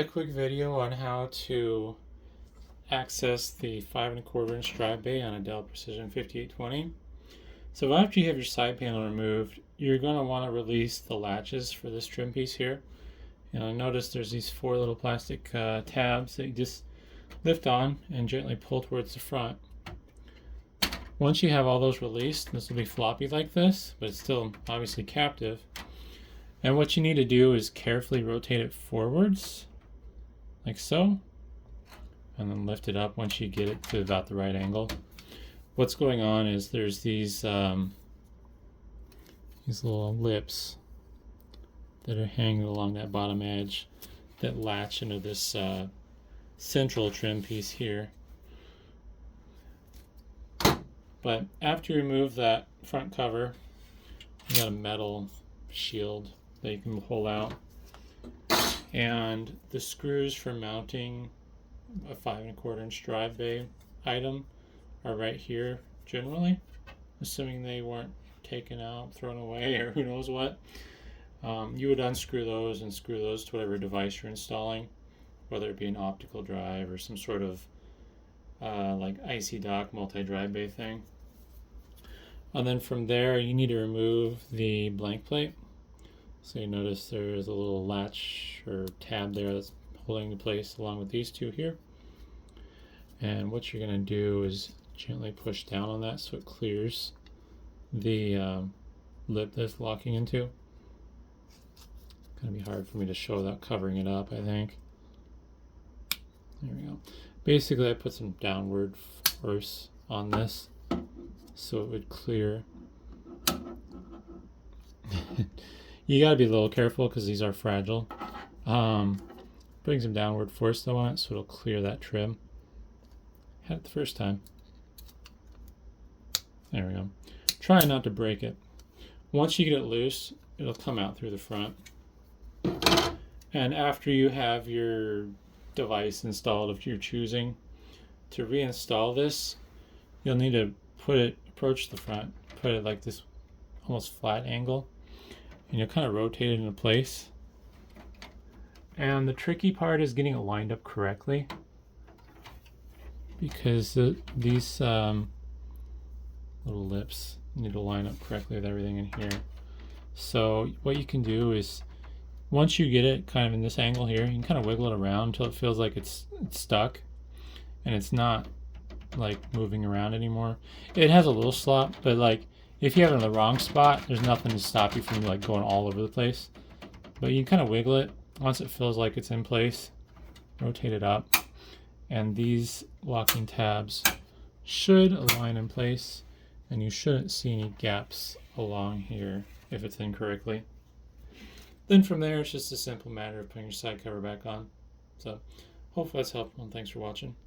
A quick video on how to access the 5¼ inch drive bay on a Dell Precision 5820. So after you have your side panel removed, you're going to want to release the latches for this trim piece here. And notice there's these 4 little plastic tabs that you just lift on and gently pull towards the front. Once you have all those released, this will be floppy like this, but it's still obviously captive. And what you need to do is carefully rotate it forwards, like so, and then lift it up once you get it to about the right angle. What's going on is there's these little lips that are hanging along that bottom edge that latch into this central trim piece here. But after you remove that front cover, you got a metal shield that you can pull out, and the screws for mounting a 5¼ inch drive bay item are right here generally, assuming they weren't taken out, thrown away, or who knows what. You would unscrew those and screw those to whatever device you're installing, whether it be an optical drive or some sort of like ICY Dock multi-drive bay thing. And then from there you need to remove the blank plate. So you notice there's a little latch or tab there that's holding in place along with these two here. And what you're going to do is gently push down on that so it clears the lip that's locking into. It's going to be hard for me to show without covering it up, I think. There we go. Basically I put some downward force on this so it would clear. You got to be a little careful because these are fragile. Putting some downward force though on it so it'll clear that trim. Had it the first time. There we go. Try not to break it. Once you get it loose, it'll come out through the front. And after you have your device installed, if you're choosing to reinstall this, you'll need to approach the front, put it like this almost flat angle, and you'll kind of rotate it into place. And the tricky part is getting it lined up correctly, because these little lips need to line up correctly with everything in here. So what you can do is, once you get it kind of in this angle here, you can kind of wiggle it around until it feels like it's stuck and it's not like moving around anymore. It has a little slop, but like if you have it in the wrong spot, there's nothing to stop you from like going all over the place. But you can kind of wiggle it. Once it feels like it's in place, rotate it up, and these locking tabs should align in place, and you shouldn't see any gaps along here if it's in correctly. Then from there, it's just a simple matter of putting your side cover back on. So hopefully that's helpful, and thanks for watching.